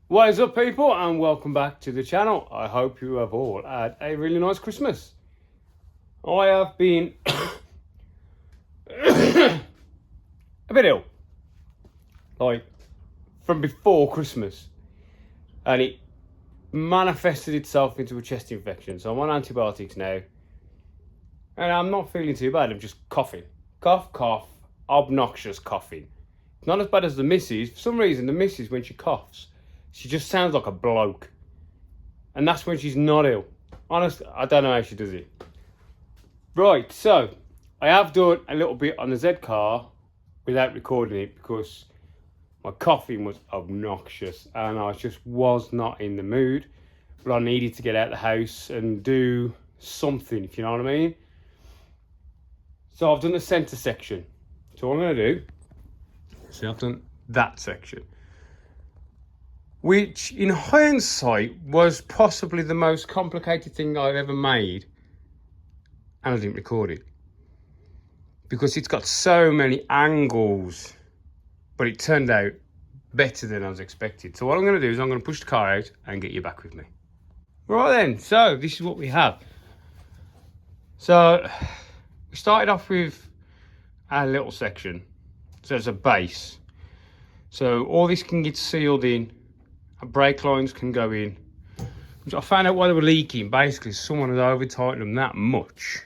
What is up, people, and welcome back to the channel. I hope you have all had a really nice Christmas. I have been a bit ill, like from before Christmas, and it manifested itself into a chest infection. So I'm on antibiotics now, and I'm not feeling too bad. I'm just coughing, cough, obnoxious coughing. It's not as bad as the missus. For some reason, the missus, when she coughs, she just sounds like a bloke. And that's when she's not ill. Honestly, I don't know how she does it. Right, so I have done a little bit on the Z car without recording it because my coughing was obnoxious and I just was not in the mood. But I needed to get out of the house and do something, if you know what I mean. So I've done the centre section. So what I'm going to do, see, I've done that section, which in hindsight was possibly the most complicated thing I've ever made, and I didn't record it because it's got so many angles, but it turned out better than I was expected. So what I'm going to do is I'm going to push the car out and get you back with me. Right then, so this is what we have. So we started off with our little section, so it's a base. So all this can get sealed in. Brake lines can go in, which I found out why they were leaking. Basically, someone had over tightened them that much.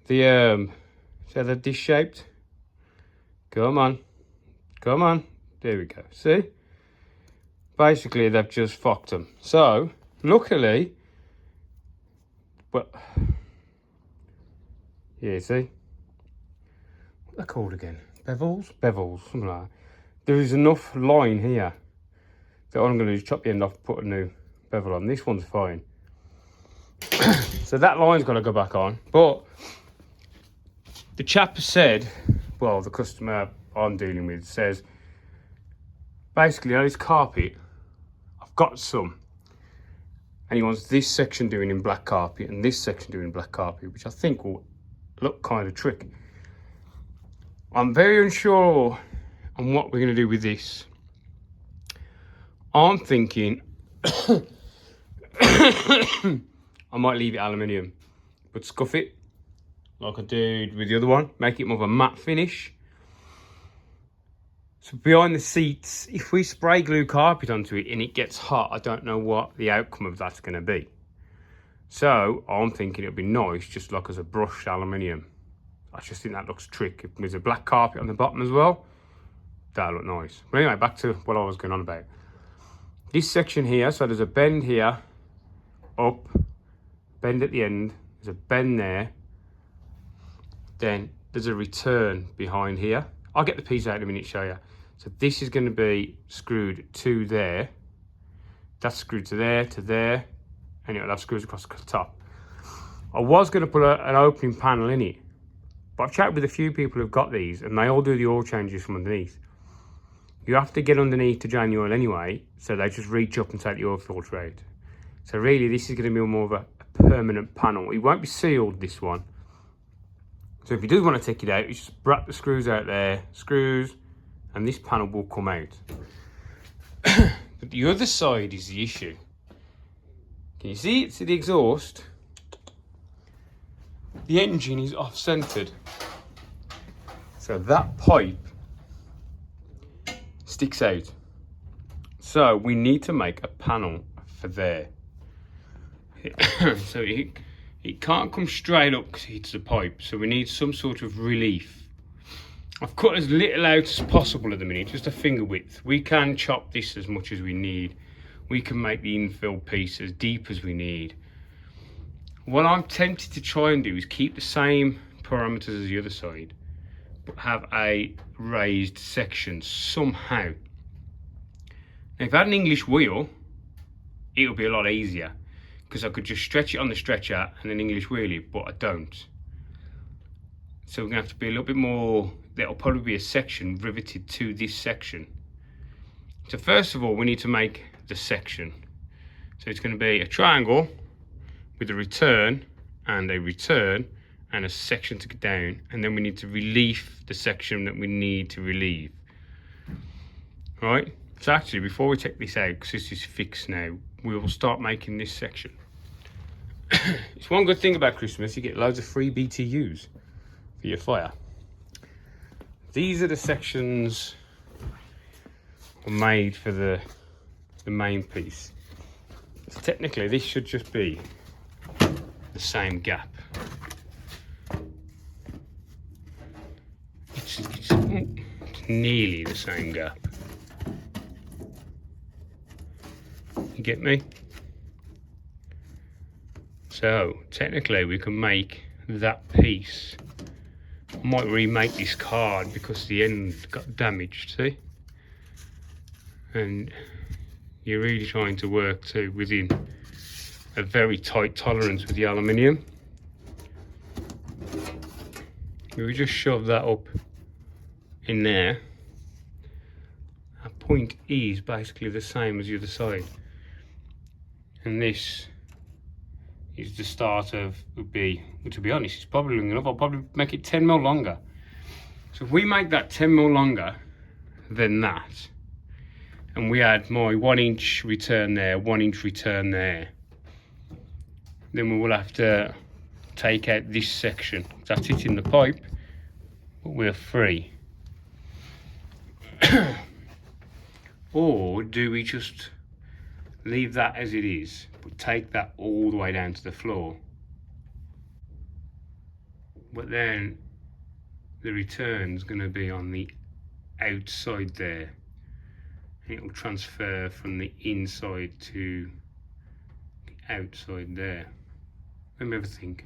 So they're disc shaped. Come on, there we go. See, basically they've just fucked them. So luckily, well, yeah, see, what they're called again? Bevels, something like that. There is enough line here. So what I'm going to do is chop the end off, put a new bevel on. This one's fine. So that line's got to go back on. But the chap said, well, the customer I'm dealing with says, basically on his carpet, I've got some. And he wants this section doing in black carpet and this section doing in black carpet, which I think will look kind of tricky. I'm very unsure on what we're going to do with this. I'm thinking I might leave it aluminium, but scuff it like I did with the other one, make it more of a matte finish. So behind the seats, if we spray glue carpet onto it and it gets hot, I don't know what the outcome of that's going to be. So I'm thinking it'd be nice just like as a brushed aluminium. I just think that looks trick. If there's a black carpet on the bottom as well, that'll look nice. But anyway, back to what I was going on about. This section here, so there's a bend here, up, bend at the end, there's a bend there, then there's a return behind here. I'll get the piece out in a minute, show you. So this is going to be screwed to there, that's screwed to there, and it'll have screws across the top. I was going to put an opening panel in it, but I've chatted with a few people who've got these, and they all do the oil changes from underneath. You have to get underneath to drain the oil anyway, so they just reach up and take the oil filter out. So really, this is going to be more of a permanent panel. It won't be sealed, this one. So if you do want to take it out, you just wrap the screws out there, screws, and this panel will come out. But the other side is the issue. Can you see it? See the exhaust? The engine is off-centered. So that pipe sticks out. So we need to make a panel for there. So it can't come straight up because it hits the pipe. So we need some sort of relief. I've cut as little out as possible at the minute, just a finger width. We can chop this as much as we need. We can make the infill piece as deep as we need. What I'm tempted to try and do is keep the same parameters as the other side, but have a raised section somehow. Now, if I had an English wheel, it would be a lot easier because I could just stretch it on the stretcher and then English wheel it, but I don't. So we're gonna have to be a little bit more, there'll probably be a section riveted to this section. So first of all, we need to make the section. So it's gonna be a triangle with a return and a section to go down, and then we need to relieve the section that we need to relieve. Right, So actually, before we take this out, because this is fixed now, we will start making this section. It's one good thing about Christmas, you get loads of free BTUs for your fire. These are the sections made for the main piece. So technically this should just be the same gap. It's nearly the same gap. You get me? So technically we can make that piece. I might remake this card because the end got damaged, see? And you're really trying to work to within a very tight tolerance with the aluminium. We just shove that up in there. Our point is basically the same as the other side. And this is the start of, would be, to be honest, it's probably long enough. I'll probably make it 10 mil longer. So if we make that 10 mil longer than that, and we add my 1 inch return there, 1 inch return there, then we will have to take out this section. That's it in the pipe, but we're free. Or do we just leave that as it is, but take that all the way down to the floor? But then the return's going to be on the outside there, and it will transfer from the inside to the outside there. Let me have a think.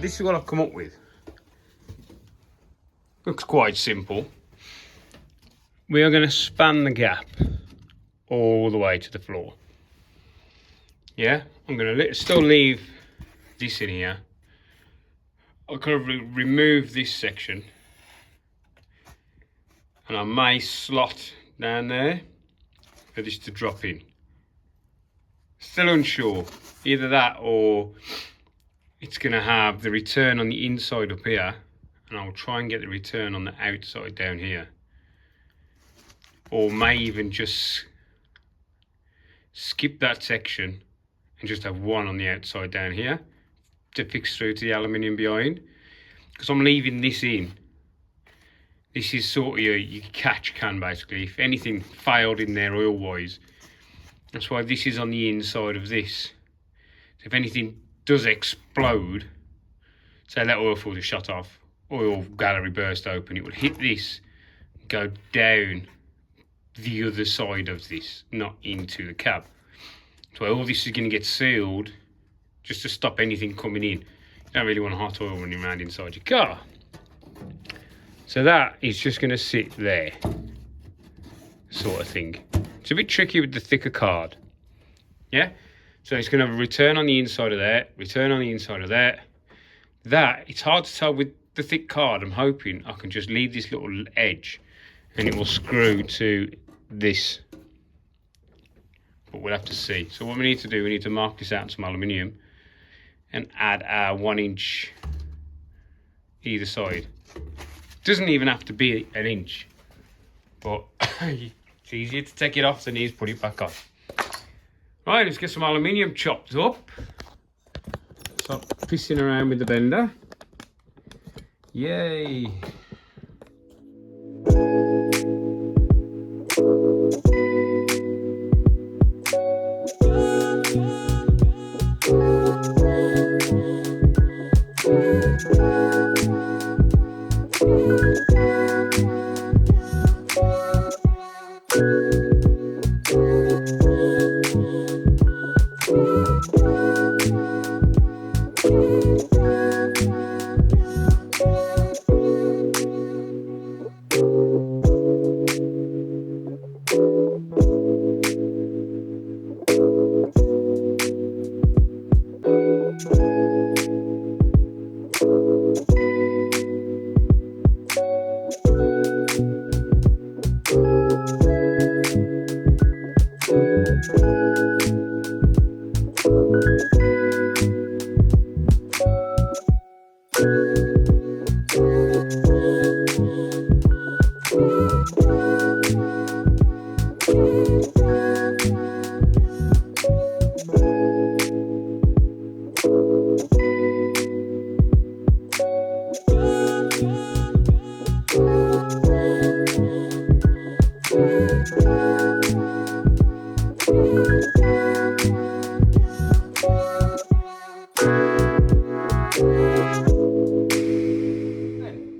This is what I've come up with. Looks quite simple. We are going to span the gap all the way to the floor. Yeah, I'm going to still leave this in here. I'll kind of remove this section, and I may slot down there for this to drop in. Still unsure, either that or it's going to have the return on the inside up here, and I'll try and get the return on the outside down here. Or may even just skip that section and just have one on the outside down here to fix through to the aluminium behind. Because I'm leaving this in. This is sort of your catch can basically. If anything failed in there oil wise, that's why this is on the inside of this. So if anything does explode, say that oil filter shut off, oil gallery burst open, it will hit this, go down the other side of this, not into the cab. So all this is going to get sealed just to stop anything coming in. You don't really want hot oil running around inside your car. So that is just going to sit there, sort of thing. It's a bit tricky with the thicker card. Yeah? So it's going to have a return on the inside of there, return on the inside of there. That, it's hard to tell with the thick card. I'm hoping I can just leave this little edge and it will screw to this. But we'll have to see. So what we need to do, we need to mark this out in some aluminium and add our 1 inch either side. Doesn't even have to be an inch, but it's easier to take it off than it is put it back on. Right, let's get some aluminium chopped up. Stop pissing around with the bender. Yay!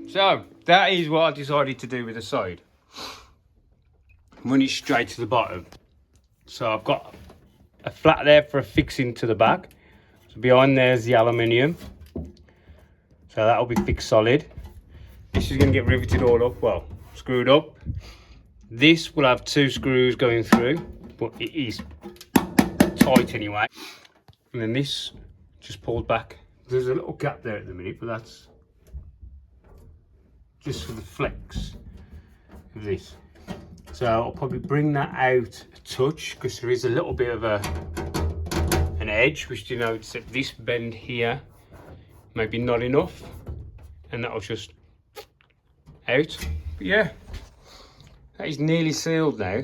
So that is what I decided to do with the side. Run it straight to the bottom. So I've got a flat there for a fixing to the back. So behind there's the aluminium. So that'll be fixed solid. This is going to get riveted all up, well, screwed up. This will have 2 screws going through, but it is tight anyway. And then this just pulled back. There's a little gap there at the minute, but that's just for the flex of this. So I'll probably bring that out a touch because there is a little bit of an edge, which denotes that this bend here maybe not enough, and that'll just out. But yeah, that is nearly sealed now.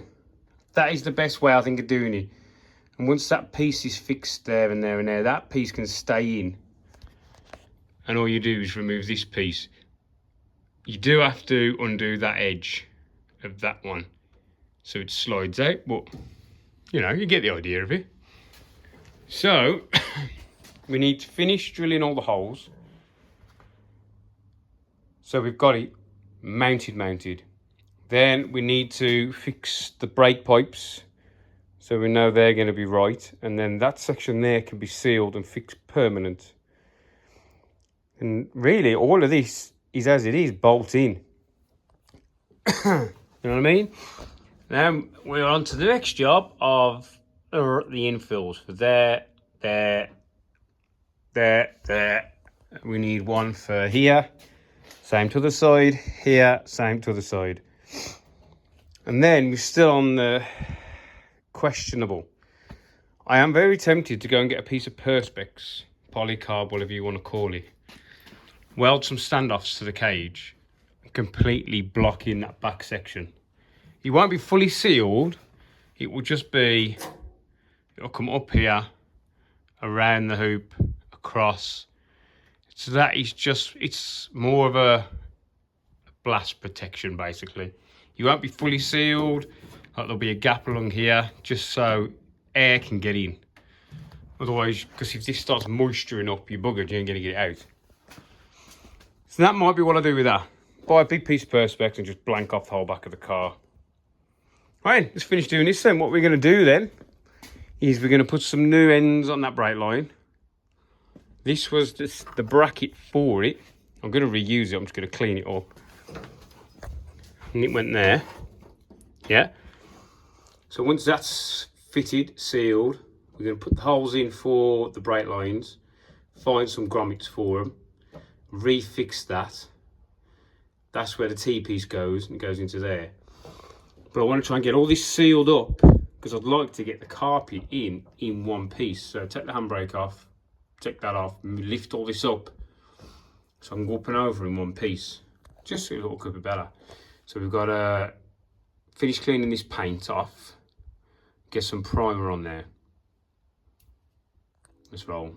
That is the best way I think of doing it. And once that piece is fixed there and there and there, that piece can stay in. And all you do is remove this piece. You do have to undo that edge of that one so it slides out, but you know, you get the idea of it. So we need to finish drilling all the holes. So we've got it mounted. Then we need to fix the brake pipes so we know they're going to be right, and then that section there can be sealed and fixed permanent. And really all of this is as it is, bolt in. You know what I mean? Now we're on to the next job of the infills for there. We need one for here, same to the side, here, same to the side. And then we're still on the questionable. I am very tempted to go and get a piece of Perspex, polycarb, whatever you want to call it. Weld some standoffs to the cage, completely blocking that back section. It won't be fully sealed. It will just be, it'll come up here, around the hoop, across. So that is just, it's more of a blast protection basically. You won't be fully sealed. Like there'll be a gap along here just so air can get in. Otherwise, because if this starts moisturing up, you're buggered, you ain't gonna get it out. So that might be what I do with that. Buy a big piece of Perspex and just blank off the whole back of the car. Right, let's finish doing this then. What we're going to do then is we're going to put some new ends on that brake line. This was the bracket for it. I'm going to reuse it. I'm just going to clean it up. And it went there. Yeah. So once that's fitted, sealed, we're going to put the holes in for the brake lines, find some grommets for them, refix that. That's where the T-piece goes, and it goes into there. But I want to try and get all this sealed up because I'd like to get the carpet in one piece. So take the handbrake off, take that off, lift all this up so I can go up and over in one piece, just so it'll look a bit better. So we've got to finish cleaning this paint off, get some primer on there. Let's roll.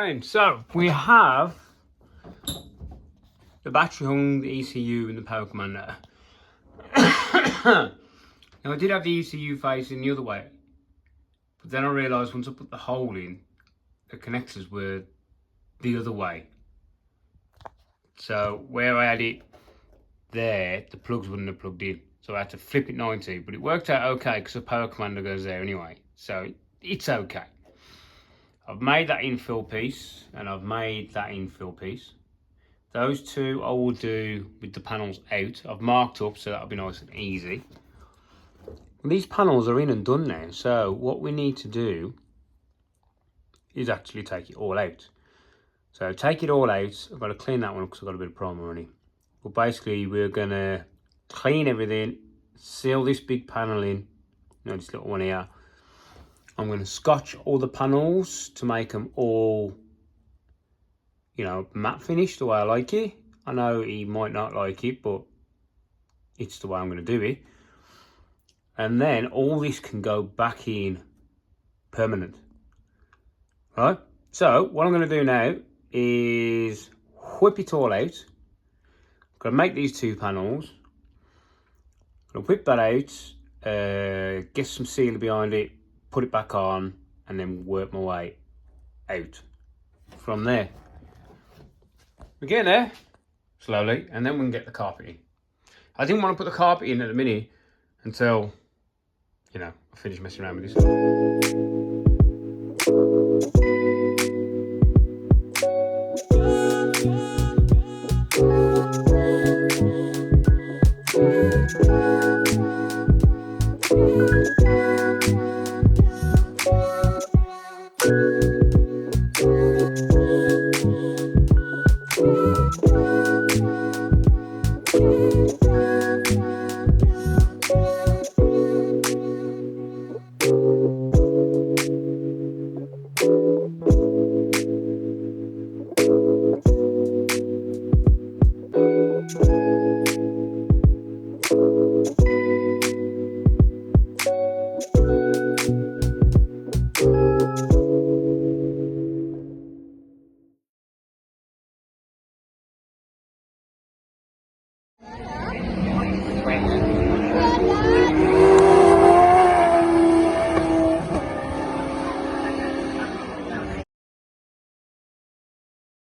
going. So we have the battery hung, the ECU and the power commander. Now I did have the ECU facing the other way, but then I realised once I put the hole in, the connectors were the other way. So where I had it there, the plugs wouldn't have plugged in. So I had to flip it 90, but it worked out okay because the power commander goes there anyway. So it's okay. I've made that infill piece and I've made that infill piece. Those two I will do with the panels out. I've marked up so that'll be nice and easy. These panels are in and done now. So what we need to do is actually take it all out. So take it all out. I've got to clean that one up because I've got a bit of primer on it. But basically we're going to clean everything, seal this big panel in, this little one here. I'm going to scotch all the panels to make them all, matte finish the way I like it. I know he might not like it, but it's the way I'm going to do it. And then all this can go back in permanent. Right? So what I'm going to do now is whip it all out. I'm going to make these two panels. I'm going to whip that out, get some sealer behind it, put it back on, and then work my way out from there. We're getting there slowly, and then we can get the carpet in. I didn't want to put the carpet in at the minute until, I finish messing around with this.